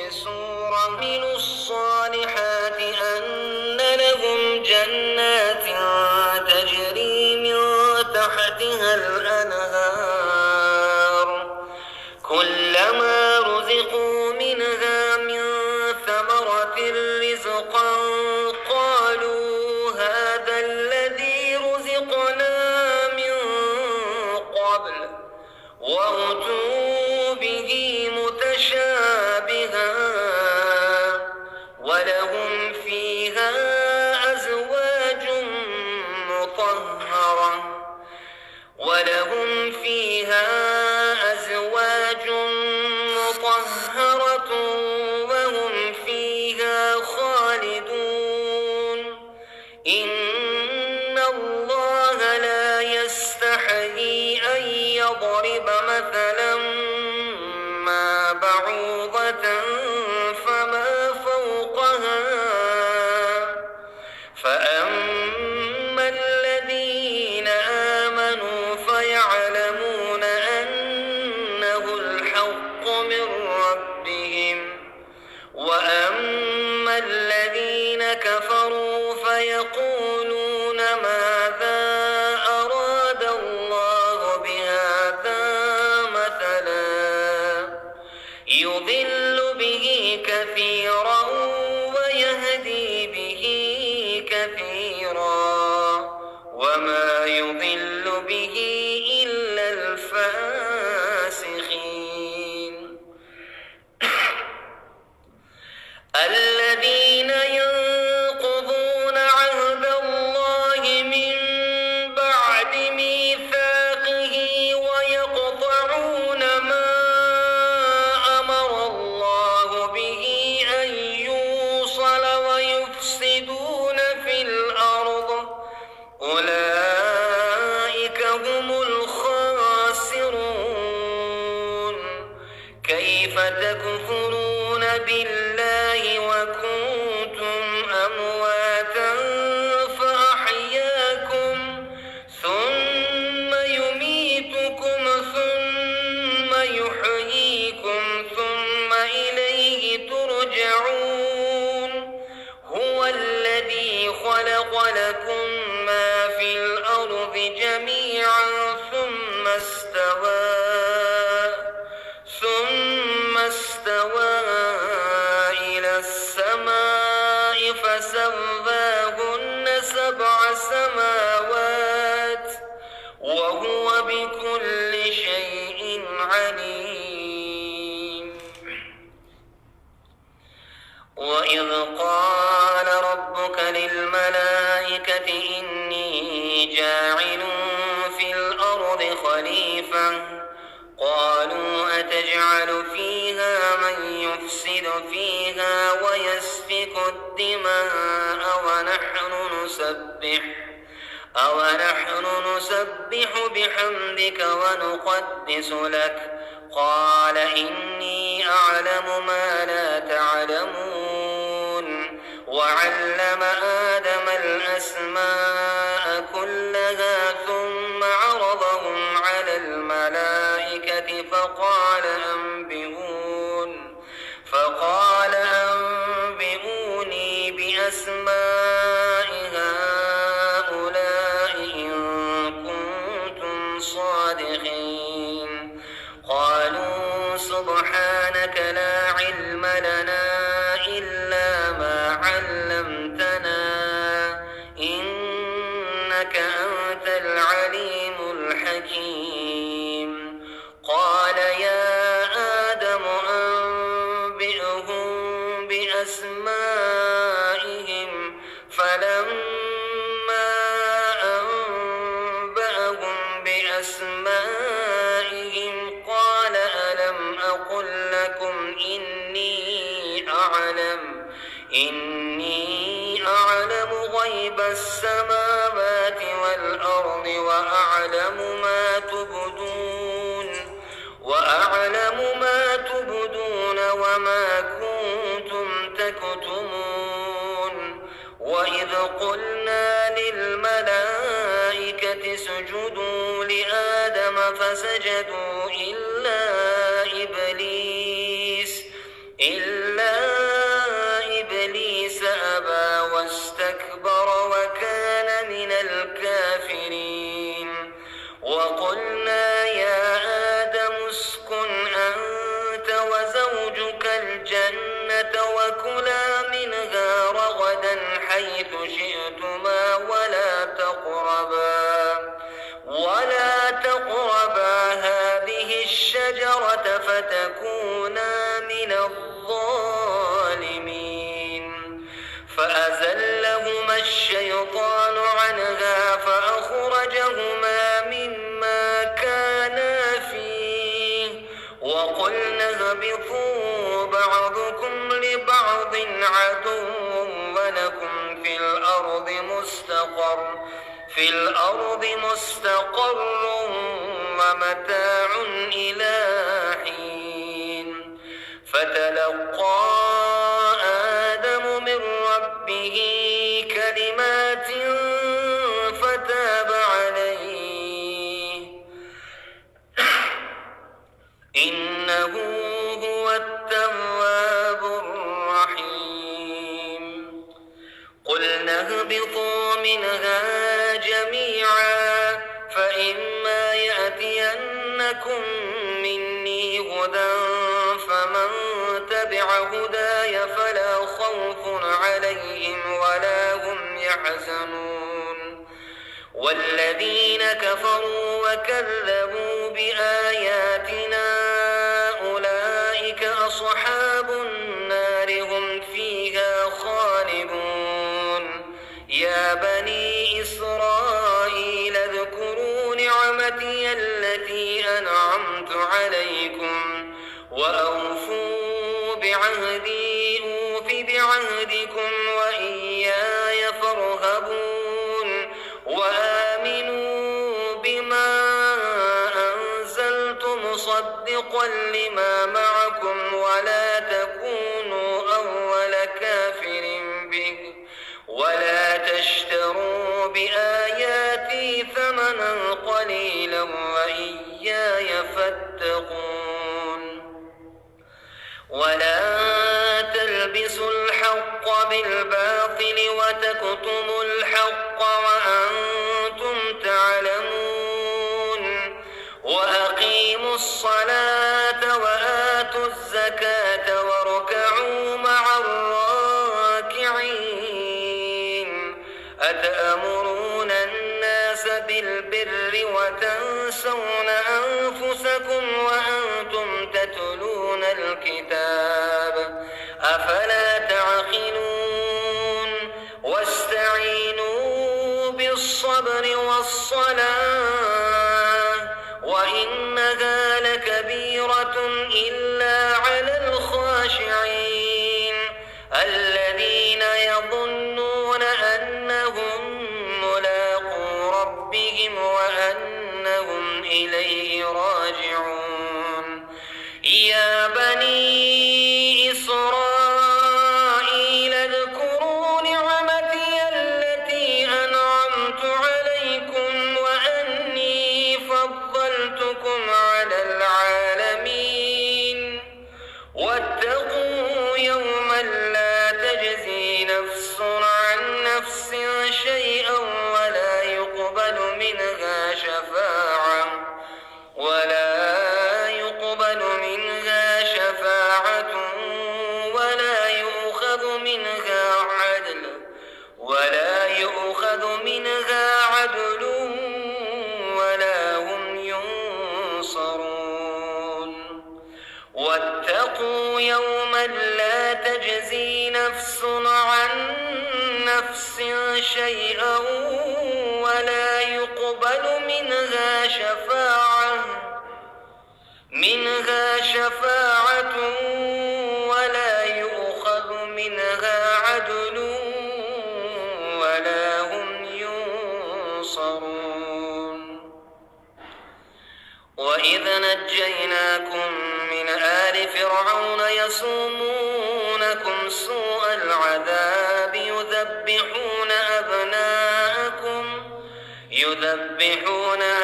سورة من الصالحات أن لهم جنات تجري من تحتها الأنهار كلما رزقوا منها من ثمرة رزقا قالوا هذا الذي رزقنا من قبل وأتوا به متشابها ولهم فيها أزواج مطهرة وهم فيها خالدون إن الله لا يستحيي أن يضرب مثلا ما بعوضة فما فوقها فأما الذين آمنوا فيعلمون أنه الحق من ربهم وأما الذين كفروا فيقولون ماذا أراد الله بهذا مثلا يضل به كثيرا ويهدي به كثيرا وما يضل به إلا الفاسقين الذين ينقضون عهد الله من بعد ميثاقه ويقطعون ما أمر الله به أن يوصل ويفسدون في الأرض أولئك هم الخاسرون كيف تكفرون بالله وكنتم أمواتا فأحياكم ثم يميتكم ثم يحييكم ثم إليه ترجعون هو الذي خلق لكم ما في الأرض جميعا ثم استوى إلى السماء فسواهن 7 سماوات وهو بكل شيء عليم وإذ قال ربك للملائكة إني جاعل في الأرض خليفة قالوا أتجعل فيها من يفسد فيها ويسفك الدماء ونحن نسبح بحمدك ونقدس لك قال إني أعلم ما لا تعلمون وعلم آدم الأسماء كلها ثم عرضهم على الملائكة فقال أنبئوني بأسماء هؤلاء إن كنتم صادقين قالوا سبحانك لا علم لنا إلا ما علمتنا إنك أنت العليم الحكيم قال يا آدم أنبئهم بأسمائهم فلما أنبأهم بأسمائهم قال ألم أقل لكم إني أعلم غيب السماوات والأرض وأعلم ما تبدون وما كنتم تكتمون وإذ قلنا للملائكة اسجدوا لآدم فسجدوا إلا الجنة وكلا منها رغدا حيث شئتما ولا تقربا هذه الشجرة فتكونا من الظالمين. فأزلهما الشيطان عنها فأخرجهما مما كانا فيه وقلنا اهبطوا بعضكم لبعض عدو ولكم في الأرض مستقر ومتاع إلى حين. فتلقى آدم من ربه كلمات فتاب عليه إنه هو التواب الرحيم. قلنا اهبطوا منها جميعا فإما يأتينكم مني هدى فمن تبع هداي فلا خوف عليهم ولا هم يحزنون. والذين كفروا وكذبوا بآياتنا أولئك أصحاب النار هم فيها خالدون. يا بني إسرائيل اذكروا نعمتي التي أنعمت عليكم وأوفوا بعهدي أوف بعهدكم وإياي فارهبون. وآمنوا بما أنزلت مصدقا لما معكم ولا تكونوا أول كافر به ولا تشتروا بآياتي ثمنا قليلا وإياي فاتقون. ولا تلبسوا الحق بالباطل وتكتموا الحق وأنتم تعلمون. وأقيموا الصلاة وآتوا الزكاة واركعوا مع الراكعين. أتأمرون الناس بالبر وتنسون أنفسكم وأنتم تتلون الكتاب أفلا تعقلون. واستعينوا بالصبر والصلاة وإنها لكبيرة إلا على الخاشعين الذين يظنون أنهم ملاقو ربهم وأنهم إليه راجعون. يا بني إسرائيل اذكروا نعمتي التي أنعمت عليكم وأني فضلتكم على العالمين. واتقوا يوما لا تجزي نفس عن نفس شيئا ولا يقبل منها شفاعة ولا يؤخذ منها عدل ولا هم ينصرون. واتقوا يوما لا تجزي نفس عن نفس شيئا ولا يقبل منها شفاعة ولا يؤخذ منها عدل ولا هم ينصرون. وإذ نجيناكم من آل فرعون يسومونكم سوء العذاب يذبحون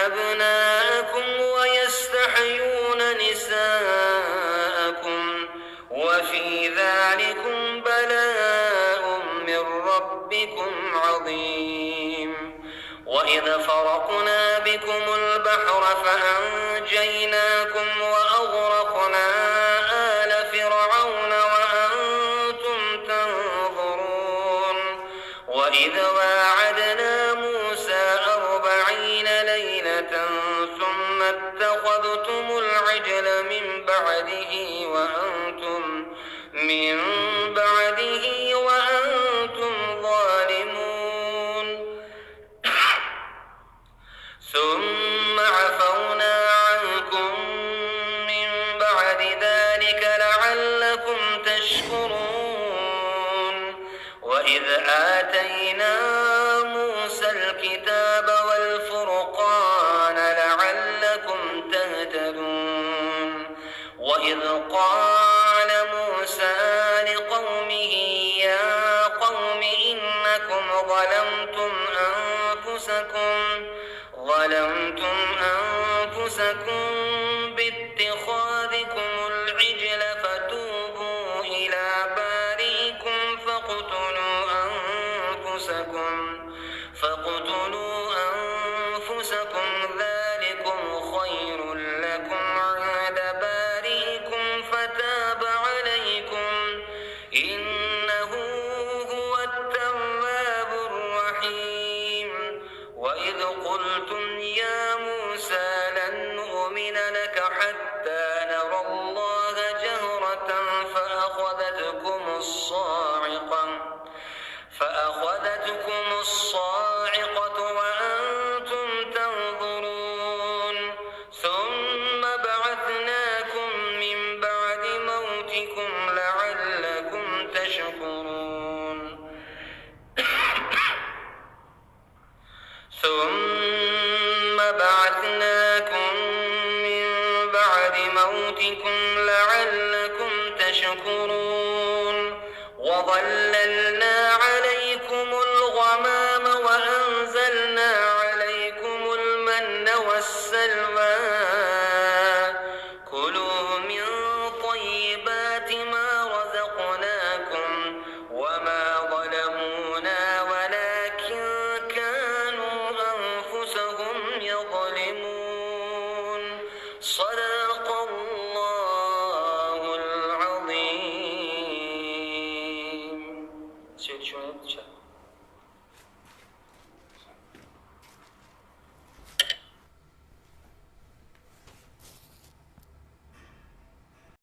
أبناءكم ويستحيون نساءكم وفي ذلكم بلاء من ربكم عظيم. وإذ فرقنا بكم البحر فأنجيناكم وأغرقنا آل فرعون وإذ واعدنا موسى 40 ليلة ثم اتخذتم العجل من بعده وأنتم ظالمون ثم عفونا عنكم من بعد ذلك لعلكم تشكرون وإذ آتينا موسى الكتاب والفرقان لعلكم تهتدون وإذ قال موسى لقومه يا قوم إنكم ظلمتم أنفسكم باتخاذكم العجل فتوبوا إلى بارئكم فاقتلوا أنفسكم ذلكم خير لكم عند بارئكم فتاب عليكم إنه هو التواب الرحيم وإذ قلتم يا موسى لن نؤمن لك حتى نرى الله جهرة فأخذتكم الصاعقة وأنتم تنظرون ثم بعثناكم من بعد موتكم لعلكم تشكرون وظللنا عليكم الغمام وأنزلنا عليكم المن والسلوى